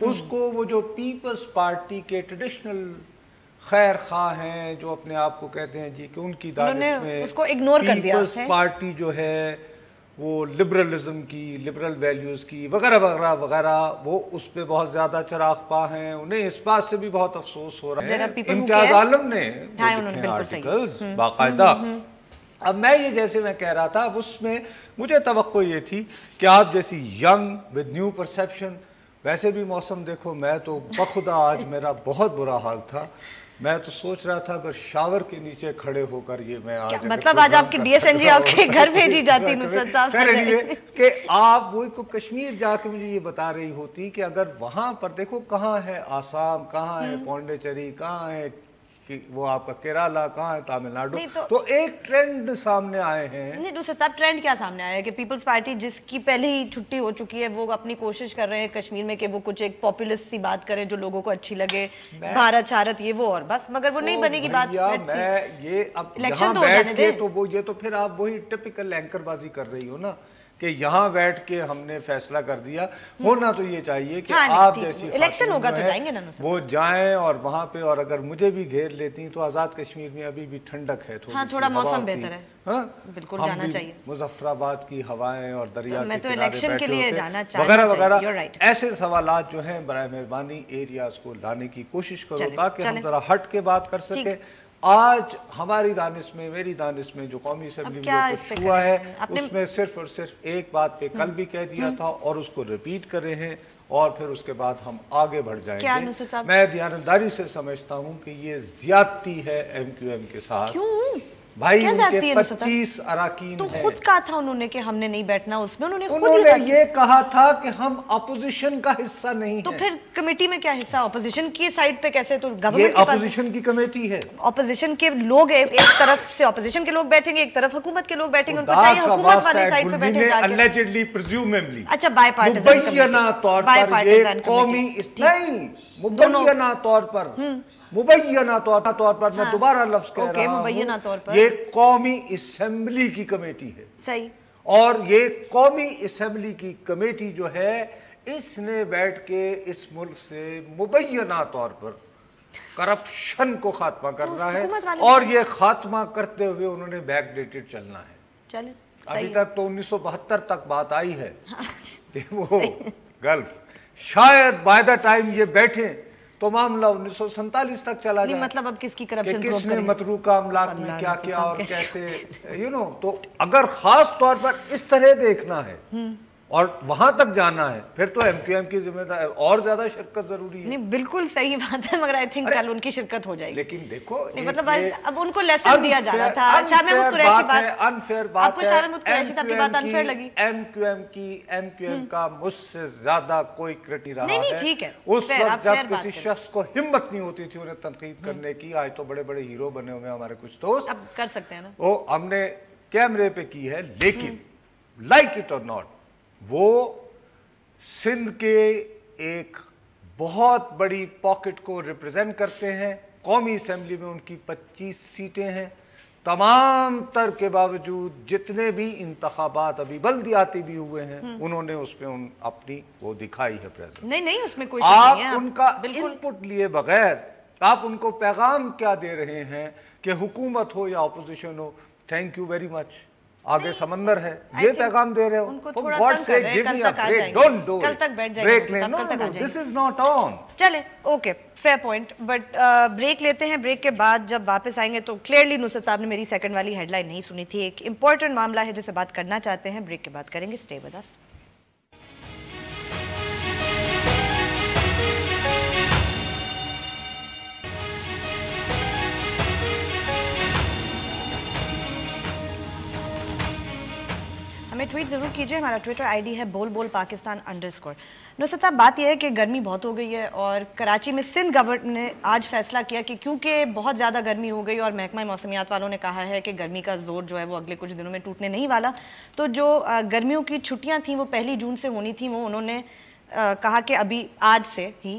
اس کو وہ جو پیپلز پارٹی کے ٹریڈیشنل خیر خواہ ہیں جو اپنے آپ کو کہتے ہیں جی کہ ان کی دانش میں اس کو اگنور کر دیا پیپلز پارٹی جو ہے وہ لبرلزم کی، لبرل ویلیوز کی وغیرہ وغیرہ وغیرہ، وہ اس پہ بہت زیادہ چراغ پا ہیں. انہیں اس بات سے بھی بہت افسوس ہو رہا ہے. امتیاز عالم نے لکھے آرٹیکلز باقاعدہ. اب میں یہ جیسے میں کہہ رہا تھا، اب اس میں مجھے توقع یہ تھی کہ آپ جیسی ینگ ود نیو پرسیپشن، ویسے بھی موسم دیکھو، میں تو بخدا آج میرا بہت برا حال تھا. میں تو سوچ رہا تھا اگر شاور کے نیچے کھڑے ہو کر یہ میں آج مطلب آج آپ کی ڈی ایس این جی آپ کے گھر بھیجی جاتی نصرت صاحب کہ آپ وہ کشمیر جا کے مجھے یہ بتا رہی ہوتی کہ اگر وہاں پر دیکھو کہاں ہے آسام، کہاں ہے پونڈیچری، کہاں ہے وہ آپ کا کیرالہ، کہاں ہے تامل ناڈو، تو ایک ٹرینڈ سامنے آئے ہیں. نہیں دوسرے صاحب ٹرینڈ کیا سامنے آیا ہے کہ پیپلز پارٹی جس کی پہلے ہی چھٹی ہو چکی ہے وہ اپنی کوشش کر رہے ہیں کشمیر میں کہ وہ کچھ ایک پاپولسٹ سی بات کرے جو لوگوں کو اچھی لگے، بھارت شارت یہ وہ، اور بس مگر وہ نہیں بنے گی بات. میں یہ اب یہاں بیٹھ کے تو وہ یہ تو پھر آپ وہی ٹپیکل اینکر بازی کر رہی ہو نا کہ یہاں بیٹھ کے ہم نے فیصلہ کر دیا. ہونا تو یہ چاہیے کہ آپ جیسی الیکشن ہوگا تو جائیں گے نا وہ جائیں اور وہاں پہ، اور اگر مجھے بھی گھیر لیتی تو آزاد کشمیر میں ابھی بھی ٹھنڈک ہے، تھوڑا موسم بہتر ہے. ہاں بالکل جانا چاہیے. مظفر آباد کی ہوائیں اور دریا میں تو الیکشن کے لیے جانا وغیرہ وغیرہ ایسے سوالات جو ہیں برائے مہربانی ایریاز کو لانے کی کوشش کرو تاکہ ہم ذرا ہٹ کے بات کر سکیں. آج ہماری دانش میں، میری دانش میں جو قومی اسمبلی میں کچھ ہوا ہے اس میں صرف اور صرف ایک بات پہ کل بھی کہہ دیا تھا اور اس کو ریپیٹ کر رہے ہیں اور پھر اس کے بعد ہم آگے بڑھ جائیں گے. میں دیانتداری سے سمجھتا ہوں کہ یہ زیادتی ہے ایم کیو ایم کے ساتھ. کیوں بھائی ان کے 25 اراکین تو خود کہا تھا انہوں نے کہ ہم نے نہیں بیٹھنا اس میں، انہوں نے یہ کہا تھا کہ ہم اپوزیشن کا حصہ نہیں ہیں. تو پھر کمیٹی میں کیا حصہ اپوزیشن کی سائڈ پہ کیسے؟ تو گورنمنٹ یہ اپوزیشن کی کمیٹی ہے، اپوزیشن کے لوگ ایک طرف سے اپوزیشن کے لوگ بیٹھیں گے، ایک طرف حکومت کے لوگ بیٹھیں گے. ان کو چاہیے حکومت والے سائڈ پہ بیٹھے جا کے اللیجڈلی پرزیومیبلی اچھا بائی پارٹیزن مبینہ طور پر یہ قومی نہیں مبینہ طور پر مبینہ طور پر میں دوبارہ لفظ کہہ رہا ہوں، یہ قومی اسمبلی کی کمیٹی ہے. صحیح. اور یہ قومی اسمبلی کی کمیٹی جو ہے اس نے بیٹھ کے اس ملک سے مبینہ طور پر کرپشن کو خاتمہ کرنا ہے اور یہ خاتمہ کرتے ہوئے انہوں نے بیک ڈیٹڈ چلنا ہے. چلیں ابھی تک تو 1972 تک بات آئی ہے کہ وہ گلف، شاید بائی دا ٹائم یہ بیٹھیں تو معاملہ 1947 تک چلا جائے. مطلب اب کس کی کرپشن کہ کس نے متروکہ املاک میں کیا کیا اور کیسے تو اگر خاص طور پر اس طرح دیکھنا ہے اور وہاں تک جانا ہے پھر تو ایم کیو ایم کی ذمہ داری اور زیادہ شرکت ضروری ہے. نہیں بالکل صحیح بات ہے مگر آئی تھنک کل ان کی شرکت ہو جائے گی. لیکن دیکھو مطلب اب ان کو لیسن دیا جا رہا تھا. شاہ محمود قریشی بات انفیئر بات ہے. آپ کو شاہ محمود قریشی صاحب کی بات انفیئر لگی؟ ایم کیو ایم کا مجھ سے زیادہ کوئی کرٹی رہا ہے. نہیں ٹھیک ہے. اس وقت جب کسی شخص کو ہمت نہیں ہوتی تھی انہیں تنقید کرنے کی، آج تو بڑے بڑے ہیرو بنے ہوئے ہمارے کچھ دوست، اب کر سکتے ہیں نا. وہ ہم نے کیمرے پہ کی ہے. لیکن لائک اٹ اور ناٹ وہ سندھ کے ایک بہت بڑی پاکٹ کو ریپریزنٹ کرتے ہیں. قومی اسمبلی میں ان کی 25 سیٹیں ہیں. تمام تر کے باوجود جتنے بھی انتخابات ابھی بلدیاتی بھی ہوئے ہیں انہوں نے اس پہ اپنی وہ دکھائی ہے پریزنٹ. نہیں اس میں کوئی شک نہیں ہے. آپ ان کا ان پٹ لیے بغیر آپ ان کو پیغام کیا دے رہے ہیں کہ حکومت ہو یا opposition who, thank you very much, آگے سمندر ہے، یہ پیغام دے رہے ہو. ان کو تھوڑا تنگ کر رہے ہیں، کل تک آ جائیں گے، کل تک بیٹھ جائیں گے، کل تک آ جائیں گے. This is not on. چلیں okay fair point. But break لیتے ہیں. بریک کے بعد جب واپس آئیں گے تو کلیئرلی نصرت صاحب نے میری سیکنڈ والی ہیڈ لائن نہیں سنی تھی. ایک امپورٹنٹ معاملہ ہے جس پہ بات کرنا چاہتے ہیں. بریک کے بعد کریں گے. Stay with us. ہمیں ٹویٹ ضرور کیجئے. ہمارا ٹویٹر آئی ڈی ہے بول بول پاکستان _ نصرت صاحب بات یہ ہے کہ گرمی بہت ہو گئی ہے اور کراچی میں سندھ گورنمنٹ نے آج فیصلہ کیا کہ کیونکہ بہت زیادہ گرمی ہو گئی اور محکمہ موسمیات والوں نے کہا ہے کہ گرمی کا زور جو ہے وہ اگلے کچھ دنوں میں ٹوٹنے نہیں والا، تو جو گرمیوں کی چھٹیاں تھیں وہ 1 جون سے ہونی تھیں، وہ انہوں نے کہا کہ ابھی آج سے ہی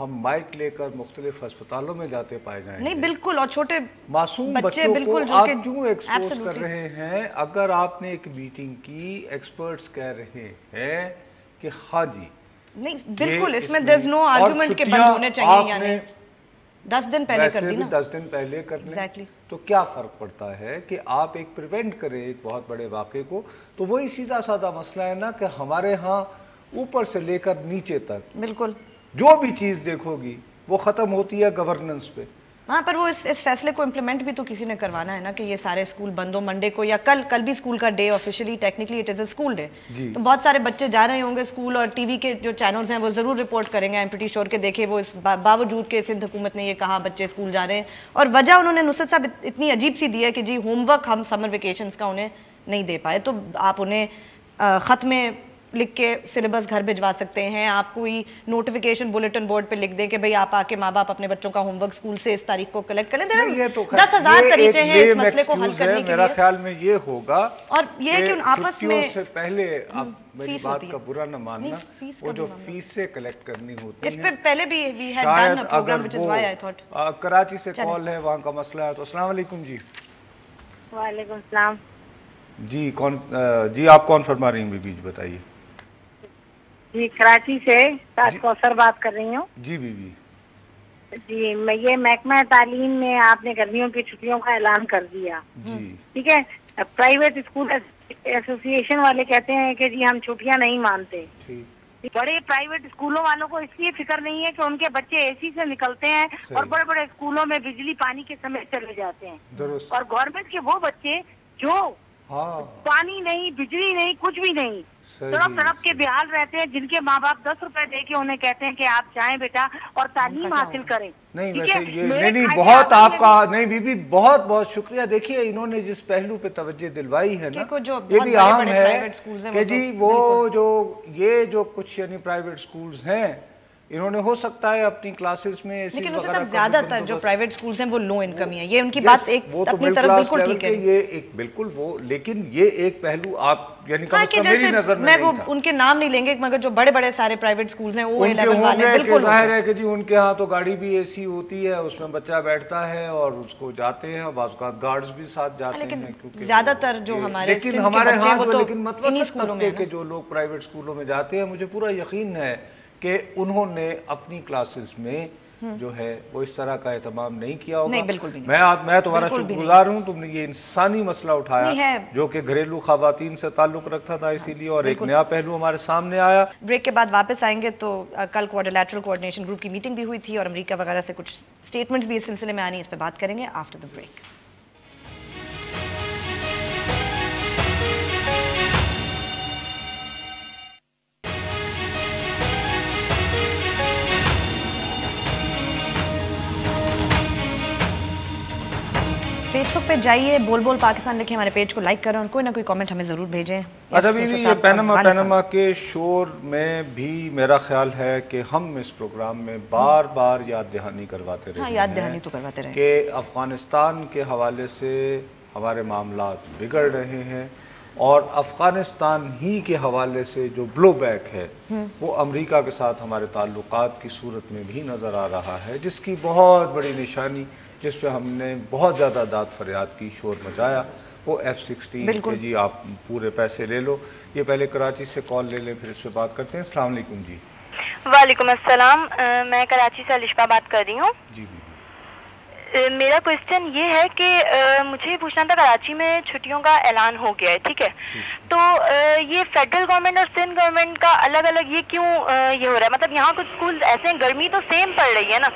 ہم مائک لے کر مختلف ہسپتالوں میں جاتے پائے جائیں گے. نہیں بالکل, اور چھوٹے معصوم بچوں کو آپ کیوں ایکسپوز کر رہے ہیں؟ اگر آپ نے ایک میٹنگ کی, ایکسپرٹس کہہ رہے ہیں کہ ہاں جی نہیں بالکل اس میں there's no argument کہ بند ہونے چاہیے, یعنی 10 دن پہلے کر دی نا, 10 دن پہلے کر لیں تو کیا فرق پڑتا ہے کہ آپ ایک پریونٹ کریں ایک بہت بڑے واقعے کو. تو وہی سیدھا سادہ مسئلہ ہے نا کہ ہمارے ہاں اوپر سے لے کر نیچے تک بالکل جو بھی چیز دیکھو گی وہ ختم ہوتی ہے گورننس پہ. ہاں پر وہ اس فیصلے کو امپلیمنٹ بھی تو کسی نے کروانا ہے نا کہ یہ سارے اسکول بند ہو منڈے کو, یا کل بھی اسکول کا day officially technically it is a school day, تو بہت سارے بچے جا رہے ہوں گے اسکول, اور ٹی وی کے جو چینلز ہیں وہ ضرور رپورٹ کریں گے, آئی ایم پریٹی شیور کہ دیکھیں وہ اس باوجود کہ سندھ حکومت نے یہ کہا بچے اسکول جا رہے ہیں, اور وجہ انہوں نے نصرت صاحب اتنی عجیب سی دی ہے کہ جی ہوم ورک ہم سمر ویکیشنز کا انہیں نہیں دے پائے, تو آپ انہیں خط میں لکھ کے سلیبس گھر بھجوا سکتے ہیں, آپ کوئی نوٹیفیکیشن بلیٹن بورڈ پہ لکھ دیں کہ بھئی آپ آ کے ماں باپ اپنے بچوں کا ہوم ورک اسکول سے اس تاریخ کو کلیکٹ کریں. 10,000 طریقے ہیں اس مسئلے کو حل کرنے کے لیے. میرا خیال میں یہ ہوگا, اور یہ کہ آپس میں سے پہلے آپ میری بات کا برا نہ ماننا, وہ جو فیسیں کلیکٹ کرنی ہوتی ہیں اس پہ پہلے بھی we had done a program which is why I thought. Karachi سے کال ہے, وہاں کا مسئلہ ہے. تو السلام علیکم جی. وعلیکم السلام جی. جی آپ کون فرما رہی ہیں بی بی, بتائیے. جی کراچی سے تاج کوثر بات کر رہی ہوں. G B be. جی میں یہ محکمہ تعلیم میں آپ نے گرمیوں کی چھٹیوں کا اعلان کر دیا, ٹھیک ہے. پرائیویٹ اسکول ایسوسی ایشن والے کہتے ہیں کہ جی ہم چھٹیاں نہیں مانتے. بڑے پرائیویٹ اسکولوں والوں کو اس لیے فکر نہیں ہے کہ ان کے بچے اے سی سے نکلتے ہیں اور بڑے بڑے اسکولوں میں بجلی پانی کے سمیت چلے جاتے ہیں, اور گورنمنٹ کے وہ بچے جو پانی نہیں بجلی نہیں کچھ بھی نہیں تڑپ تڑپ کے بحال رہتے ہیں, جن کے ماں باپ 10 روپے دے کے انہیں کہتے ہیں کہ آپ جائیں بیٹا اور تعلیم حاصل کریں. نہیں ویسے یہ نہیں بہت آپ کا نہیں بی بی, بہت بہت شکریہ. دیکھیے انہوں نے جس پہلو پہ توجہ دلوائی ہے نا یہ بھی اہم ہے کہ جی وہ جو کچھ یعنی پرائیویٹ سکولز ہیں انہوں نے ہو سکتا ہے اپنی کلاسز میں, لیکن زیادہ تر جو پرائیویٹ سکولز ہیں وہ لو انکم ہی ہیں, یہ ان کی بات ایک اپنی طرف بالکل ٹھیک ہے, یہ ایک بالکل وہ, لیکن یہ ایک پہلو آپ یعنی میری نظر میں وہ ان کے نام نہیں لیں گے مگر جو بڑے بڑے سارے پرائیویٹ سکولز ہیں وہ لیول والے بالکل ظاہر ہے کہ جی ان کے ہاں تو گاڑی بھی اے سی ہوتی ہے, اس میں بچہ بیٹھتا ہے اور اس کو جاتے ہیں, بعض اوقات گارڈز بھی ساتھ جاتے ہیں, کیونکہ زیادہ تر جو ہمارے لیکن ہمارے ہاں جو لیکن متوسط طبقے کے جو لوگ پرائیویٹ اسکولوں میں جاتے ہیں مجھے پورا یقین ہے کہ انہوں نے اپنی کلاسز میں جو ہے وہ اس طرح کا اہتمام نہیں کیا ہوگا. میں تمہارا شکر گزار ہوں, تم نے یہ انسانی مسئلہ اٹھایا جو کہ گھریلو خواتین سے تعلق رکھتا تھا, اسی لیے اور ایک نیا پہلو ہمارے سامنے آیا. بریک کے بعد واپس آئیں گے تو کل کوارٹرلیٹرل کوارڈینیشن گروپ کی میٹنگ بھی ہوئی تھی اور امریکہ وغیرہ سے کچھ سٹیٹمنٹس بھی اس سلسلے میں آنی, اس پہ بات کریں گے آفٹر دا بریک. فیس بک پہ جائیے, بول بول پاکستان لکھیں, ہمارے پیج کو لائک کریں اور کوئی نہ کوئی کامنٹ ہمیں ضرور بھیجیں. اچھا بیوی, یہ پیناما کے شور میں بھی میرا خیال ہے کہ ہم اس پروگرام میں بار بار یاد دہانی کرواتے رہے ہیں, یاد دہانی تو کرواتے رہے کہ افغانستان کے حوالے سے ہمارے معاملات بگڑ رہے ہیں, اور افغانستان ہی کے حوالے سے جو بلو بیک ہے وہ امریکہ کے ساتھ ہمارے تعلقات کی صورت میں بھی نظر آ رہا ہے, جس کی بہت بڑی نشانی جس پہ ہم نے بہت زیادہ داد فریاد کی, شور مچایا, وہ F-16 کہ جی آپ پورے پیسے لے لو. یہ پہلے کراچی سے کال لے لیں پھر اس پہ بات کرتے ہیں. السلام علیکم جی. وعلیکم السلام, میں کراچی سے الشبہ بات کر رہی ہوں. جی میرا کوسچن یہ ہے کہ مجھے یہ پوچھنا تھا, کراچی میں چھٹیوں کا اعلان ہو گیا ہے, ٹھیک ہے, تو یہ فیڈرل گورنمنٹ اور سندھ گورنمنٹ کا الگ الگ یہ کیوں یہ ہو رہا ہے؟ مطلب یہاں کچھ اسکول ایسے ہیں, گرمی تو سیم پڑ رہی ہے نا,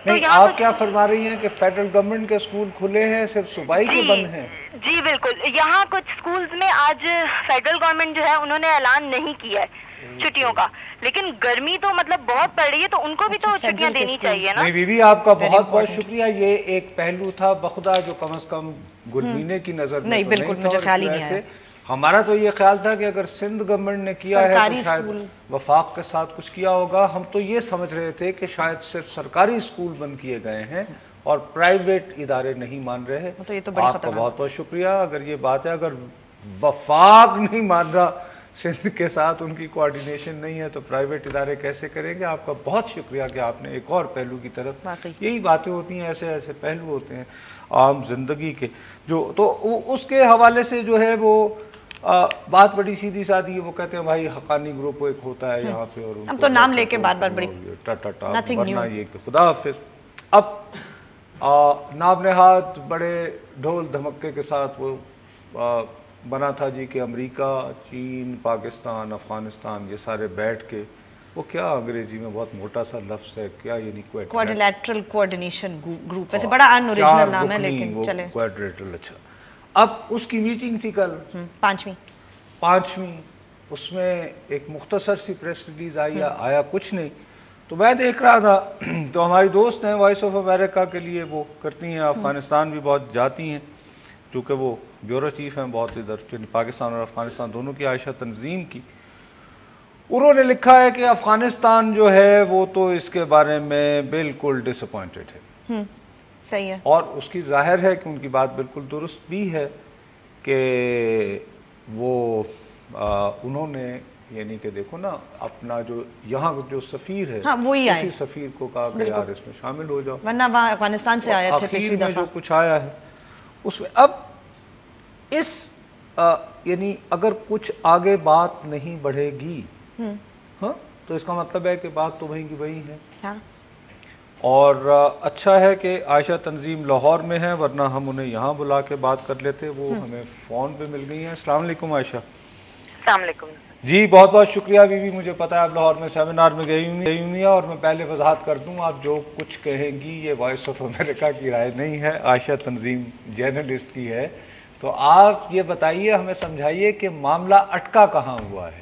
نہیں آپ کیا فرما رہی ہیں کہ فیڈرل گورنمنٹ کے اسکول کھلے ہیں صرف صوبائی کے بند ہیں؟ جی بالکل, یہاں کچھ اسکولز میں آج فیڈرل گورنمنٹ جو ہے انہوں نے اعلان نہیں کیا ہے چھٹیوں کا, لیکن گرمی تو مطلب بہت پڑ رہی ہے, تو ان کو بھی تو چھٹیاں دینی چاہیے نا. نہیں بی بی, آپ کا بہت بہت شکریہ. یہ ایک پہلو تھا بخدا جو کم از کم گلمینے کی نظر میں نہیں, بالکل مجھے خیال ہی نہیں آیا. ہمارا تو یہ خیال تھا کہ اگر سندھ گورنمنٹ نے کیا ہے تو شاید وفاق کے ساتھ کچھ کیا ہوگا. ہم تو یہ سمجھ رہے تھے کہ شاید صرف سرکاری اسکول بند کیے گئے ہیں اور پرائیویٹ ادارے نہیں مان رہے. آپ کا بہت بہت شکریہ. اگر یہ بات ہے, اگر وفاق نہیں مان رہا سندھ کے ساتھ ان کی کوارڈینیشن نہیں ہے تو پرائیویٹ ادارے کیسے کریں گے؟ آپ کا بہت شکریہ کہ آپ نے ایک اور پہلو کی طرف، یہی باتیں ہوتی ہیں، ایسے ایسے پہلو ہوتے ہیں عام زندگی کے جو، تو اس کے حوالے سے جو ہے وہ بات بڑی سیدھی سادھی ہے. وہ کہتے ہیں بھائی حقانی گروپ ایک ہوتا ہے یہاں پہ، اور اب تو نام لے کے بار بار بڑی ورنہ یہ کہ خدا حافظ. اب نام نہاد بڑے ڈھول دھمکے کے ساتھ وہ بنا تھا جی کہ امریکہ، چین، پاکستان، افغانستان یہ سارے بیٹھ کے، وہ کیا انگریزی میں بہت موٹا سا لفظ ہے، کیا یعنی کوارڈیلیٹرل کوارڈینیشن گروپ، ویسے بڑا ان اوریجنل نام ہے لیکن چلے کوارڈیلیٹرل. اچھا، اب اس کی میٹنگ تھی کل، پانچویں، اس میں ایک مختصر سی پریس ریلیز آیا کچھ نہیں. تو میں دیکھ رہا تھا تو ہماری دوست ہیں وائس آف امریکہ کے لیے وہ کرتی ہیں، افغانستان بھی بہت جاتی ہیں چونکہ وہ بیورو چیف ہیں بہت ادھر، پاکستان اور افغانستان دونوں کی، عائشہ تنظیم کی. انہوں نے لکھا ہے کہ افغانستان جو ہے وہ تو اس کے بارے میں بالکل ڈس اپوائنٹڈ ہے. صحیح ہے، اور اس کی ظاہر ہے کہ ان کی بات بالکل درست بھی ہے کہ وہ انہوں نے یعنی کہ دیکھو نا اپنا جو یہاں جو سفیر ہے اسی سفیر کو کہا کہ یار اس میں شامل ہو جاؤ، ورنہ وہاں افغانستان سے آیا تھے پچھلی دفعہ. جو کچھ آیا ہے اس میں اب اس یعنی اگر کچھ آگے بات نہیں بڑھے گی ہاں تو اس کا مطلب ہے کہ بات تو وہیں کی وہیں ہے. اور اچھا ہے کہ عائشہ تنظیم لاہور میں ہے، ورنہ ہم انہیں یہاں بلا کے بات کر لیتے. وہ ہمیں فون پہ مل گئی ہیں. السلام علیکم عائشہ. السلام علیکم جی، بہت بہت شکریہ بی بی. مجھے پتا ہے آپ لاہور میں سیمینار میں گئی ہوئی ہیں، اور میں پہلے وضاحت کر دوں آپ جو کچھ کہیں گی یہ وائس آف امریکہ کی رائے نہیں ہے، عائشہ تنظیم جرنلسٹ کی ہے. تو آپ یہ بتائیے، ہمیں سمجھائیے کہ معاملہ اٹکا کہاں ہوا ہے.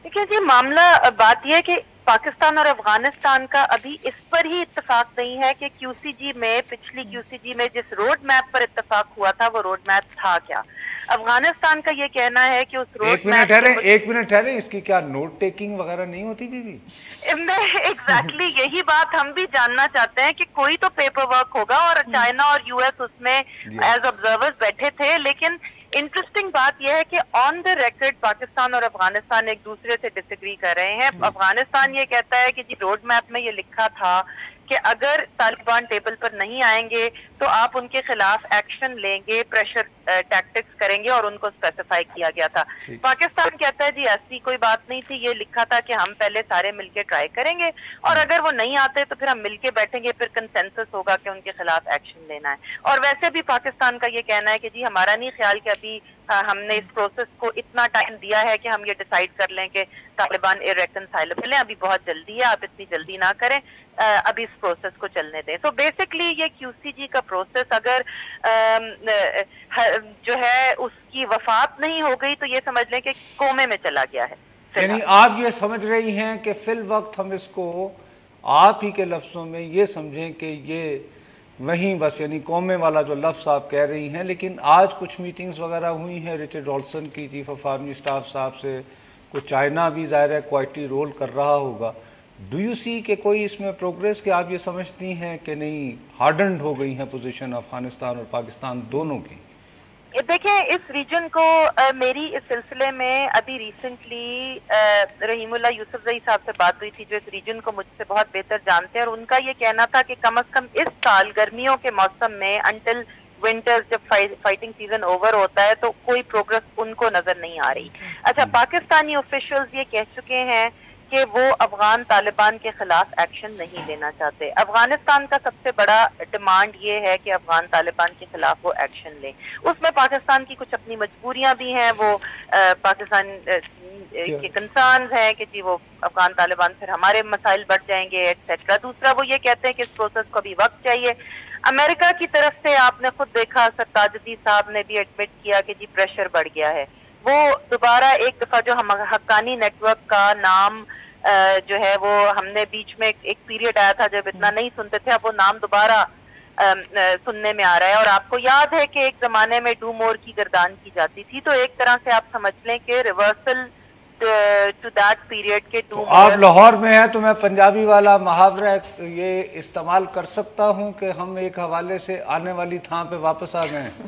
دیکھیے جی، معاملہ بات یہ ہے کہ پاکستان اور افغانستان کا ابھی اس پر ہی اتفاق نہیں ہے کہ کیو سی جی میں، پچھلی کیو سی جی میں جس روڈ میپ پر اتفاق ہوا تھا وہ روڈ میپ تھا کیا. افغانستان کا یہ کہنا ہے کہ اس روڈ میپ ایک منٹ ٹھہرے، اس کی کیا نوٹ ٹیکنگ وغیرہ نہیں ہوتی بی بی؟ ایگزیکٹلی یہی بات ہم بھی جاننا چاہتے ہیں کہ کوئی تو پیپر ورک ہوگا، اور چائنا اور یو ایس اس میں ایز آبزرورز بیٹھے تھے. لیکن انٹرسٹنگ بات یہ ہے کہ آن دا ریکارڈ پاکستان اور افغانستان ایک دوسرے سے ڈس ایگری کر رہے ہیں. افغانستان یہ کہتا ہے کہ جی روڈ میپ میں یہ لکھا تھا کہ اگر طالبان ٹیبل پر نہیں آئیں گے تو آپ ان کے خلاف ایکشن لیں گے، پریشر ٹیکٹکس کریں گے، اور ان کو اسپیسیفائی کیا گیا تھا. پاکستان کہتا ہے جی ایسی کوئی بات نہیں تھی، یہ لکھا تھا کہ ہم پہلے سارے مل کے ٹرائی کریں گے، اور اگر وہ نہیں آتے تو پھر ہم مل کے بیٹھیں گے، پھر کنسنسس ہوگا کہ ان کے خلاف ایکشن لینا ہے. اور ویسے بھی پاکستان کا یہ کہنا ہے کہ جی ہمارا نہیں خیال کہ ابھی ہم نے اس پروسیس کو اتنا ٹائم دیا ہے کہ ہم یہ ڈیسائیڈ کر لیں کہ طالبان ارریکنسائلبل ہیں. ابھی بہت جلدی ہے، آپ اتنی جلدی نہ کریں، ابھی اس پروسیس کو چلنے دیں. سو بیسکلی یہ کیو سی جی کا پروسیس اگر جو ہے اس کی وفات نہیں ہو گئی تو یہ سمجھ لیں کہ کومے میں چلا گیا ہے. یعنی آپ یہ سمجھ رہی ہیں کہ فی الوقت ہم اس کو آپ ہی کے لفظوں میں یہ سمجھیں کہ یہ وہیں بس، یعنی کومے والا جو لفظ آپ کہہ رہی ہیں. لیکن آج کچھ میٹنگز وغیرہ ہوئی ہیں رچرڈ رالسن کی چیف آف آرمی اسٹاف صاحب سے، کوئی چائنا بھی ظاہر ہے کوائٹی رول کر رہا ہوگا. ڈو یو سی کہ کوئی اس میں پروگریس، کہ آپ یہ سمجھتی ہیں کہ نہیں ہارڈنڈ ہو گئی ہیں پوزیشن افغانستان اور پاکستان دونوں کی؟ دیکھیں اس ریجن کو میری اس سلسلے میں ابھی ریسنٹلی رحیم اللہ یوسف زئی صاحب سے بات ہوئی تھی جو اس ریجن کو مجھ سے بہت بہتر جانتے ہیں، اور ان کا یہ کہنا تھا کہ کم از کم اس سال گرمیوں کے موسم میں انٹل ونٹر جب فائٹنگ سیزن اوور ہوتا ہے تو کوئی پروگریس ان کو نظر نہیں آ رہی. اچھا، پاکستانی آفیشلز یہ کہہ چکے ہیں کہ وہ افغان طالبان کے خلاف ایکشن نہیں لینا چاہتے. افغانستان کا سب سے بڑا ڈیمانڈ یہ ہے کہ افغان طالبان کے خلاف وہ ایکشن لیں. اس میں پاکستان کی کچھ اپنی مجبوریاں بھی ہیں، وہ پاکستان کے کنسرنز ہیں کہ جی وہ افغان طالبان پھر ہمارے مسائل بڑھ جائیں گے ایٹسیٹرا. دوسرا وہ یہ کہتے ہیں کہ اس پروسیس کو ابھی وقت چاہیے. امریکہ کی طرف سے آپ نے خود دیکھا، سرتاج الدین صاحب نے بھی ایڈمٹ کیا کہ جی پریشر بڑھ گیا ہے. وہ دوبارہ ایک دفعہ جو ہم حقانی نیٹ ورک کا نام جو ہے وہ ہم نے بیچ میں ایک پیریڈ آیا تھا جب اتنا نہیں سنتے تھے، اب وہ نام دوبارہ سننے میں آ رہا ہے. اور آپ کو یاد ہے کہ ایک زمانے میں ڈو مور کی گردان کی جاتی تھی، تو ایک طرح سے آپ سمجھ لیں کہ ریورسل ٹو دیٹ پیریڈ کے ڈو مور. آپ لاہور میں ہیں تو میں پنجابی والا محاورہ یہ استعمال کر سکتا ہوں کہ ہم ایک حوالے سے آنے والی تھان پہ واپس آ گئے ہیں.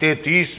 $33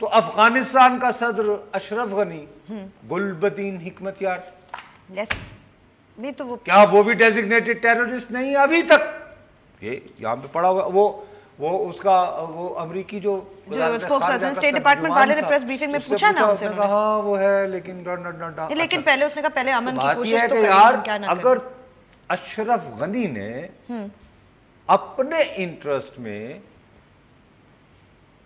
تو افغانستان کا صدر اشرف غنی گلبدین حکمت یار نہیں تو کیا وہ بھی ڈیزگنیٹڈ ٹیررسٹ نہیں ہے ابھی تک؟ یہ یہاں پہ پڑا ہوا وہ اس کا وہ امریکی جو اسٹیٹ ڈپارٹمنٹ والے نے پریس بریفنگ میں پوچھا نا اس نے کہا ہاں وہ ہے لیکن پہلے اس نے کہا پہلے امن کی کوشش تو یار اگر اشرف غنی نے اپنے انٹرسٹ میں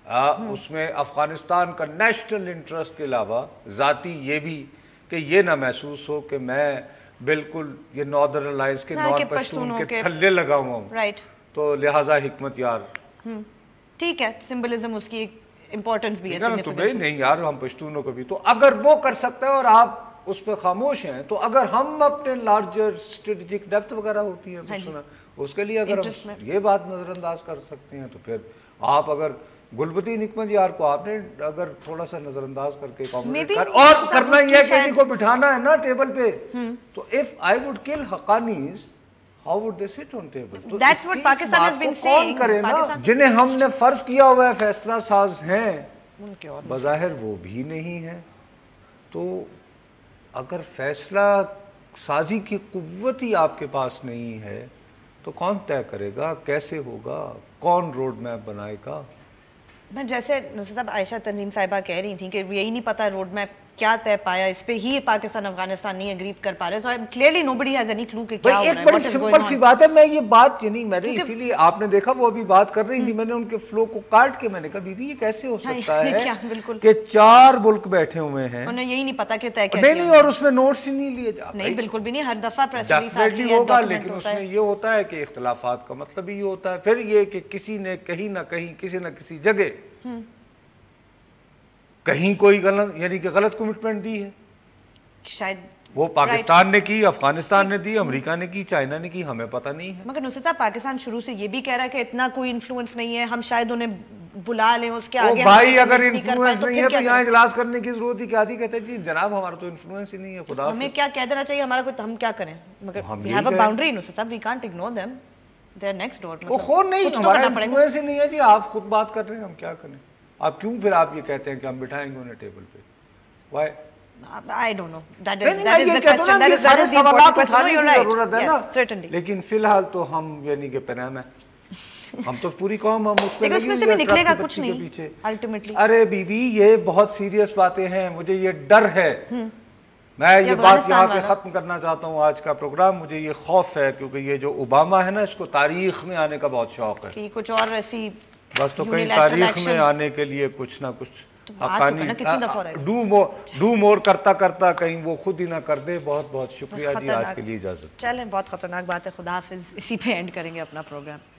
اس میں افغانستان کا نیشنل انٹرسٹ کے علاوہ ذاتی یہ بھی کہ یہ نہ محسوس ہو کہ میں بالکل یہ ناردرن الائنس کے نان پشتون کے تھلے لگا ہوا ہوں تو لہٰذا حکمت یار ٹھیک ہے سمبلزم اس کی امپورٹنس بھی ہے تو نہیں یار ہم پشتونوں کو بھی تو اگر وہ کر سکتا ہے اور آپ اس پہ خاموش ہیں تو اگر ہم اپنے لارجر اسٹریٹجک ڈیپتھ وغیرہ ہوتی ہے اس کے لیے اگر ہم یہ بات نظر انداز کر سکتے ہیں تو پھر آپ اگر گلبدین حکمت یار کو آپ نے اگر تھوڑا سا نظر انداز کر کے اور کرنا یہ ہے کہ انہیں کو بٹھانا ہے نا ٹیبل پہ تو if I would kill Haqqanis how would they sit on table تو that's what Pakistan has been saying کرے نا جنہیں ہم نے فرض کیا ہوا ہے فیصلہ ساز ہیں بظاہر وہ بھی نہیں ہے تو اگر فیصلہ سازی کی قوت ہی آپ کے پاس نہیں ہے تو کون طے کرے گا کیسے ہوگا کون روڈ میپ بنائے گا جیسے نصرت صاحب عائشہ تنظیم صاحبہ کہہ رہی تھیں کہ یہی نہیں پتا روڈ میپ کیا طے پایا اس پہ ہی پاکستان افغانستان نہیں اگری کر پا رہے so clearly nobody has any clue کہ کیا ہو رہا ہے ایک بڑی سمپل سی بات ہے میں یہ بات یعنی میں نے اسی لیے آپ نے دیکھا وہ ابھی بات کر رہی تھی میں نے ان کے فلو کو کاٹ کے میں نے کہا بی بی یہ کیسے ہو سکتا ہے کہ 4 ملک بیٹھے ہوئے ہیں انہیں یہی نہیں پتا کہ طے کیا نہیں اور اس میں نوٹس ہی نہیں لیے جا نہیں بالکل بھی نہیں ہر دفعہ پریس ریلیز آتی ہے ہوگا لیکن اس میں یہ ہوتا ہے کہ اختلافات کا مطلب یہ ہوتا ہے پھر یہ کہ کسی نے کہیں نہ کہیں کسی نہ کسی جگہ کہیں کوئی غلط یعنی کہ غلط کمٹمنٹ دی ہے شاید وہ پاکستان نے کی افغانستان نے دی امریکہ نے کی چائنا نے کی ہمیں پتہ نہیں ہے مگر نصرت صاحب پاکستان شروع سے یہ بھی کہہ رہا ہے کہ اتنا کوئی انفلوئنس نہیں ہے ہم شاید انہیں بلا لیں اس کے آگے بھائی اگر انفلوئنس نہیں ہے تو یہاں اجلاس کرنے کی ضرورت ہی کیا تھی کہتے ہیں جی جناب ہمارا تو انفلوئنس ہی نہیں ہے خدا ہمیں کیا کہہ دینا چاہیے ہمارا کوئی ہم کیا کریں مگر we have a boundary نصرت صاحب we can't ignore them they're next door وہ خود نہیں ہمارا انفلوئنس ہی نہیں ہے جی آپ خود بات کر رہے ہیں ہم کیا کریں آپ کیوں پھر آپ یہ کہتے ہیں کہ ہم بٹھائیں گے انہیں ٹیبل پہ why I don't know that is the question that is the important question you're right yes certainly لیکن فی الحال تو ہم یعنی کہ پنام ہے ہم تو پوری قوم ہم اس پہ لیکن اس میں سے بھی نکلے گا کچھ نہیں الٹیمیٹلی ارے بی بی یہ بہت سیریس باتیں ہیں مجھے یہ ڈر ہے میں یہ بات یہاں پہ ختم کرنا چاہتا ہوں آج کا پروگرام مجھے یہ خوف ہے کیونکہ یہ جو اوباما ہے نا اس کو تاریخ میں آنے کا بہت شوق ہے کہ کچھ اور ایسی بس تو کہیں تاریخ میں آنے کے لیے کچھ نہ کچھ ڈو مور کرتا کرتا کہیں وہ خود ہی نہ کر دے بہت بہت شکریہ جی آج کے لیے اجازت چلیں بہت خطرناک بات ہے خدا حافظ اسی پہ اینڈ کریں گے اپنا پروگرام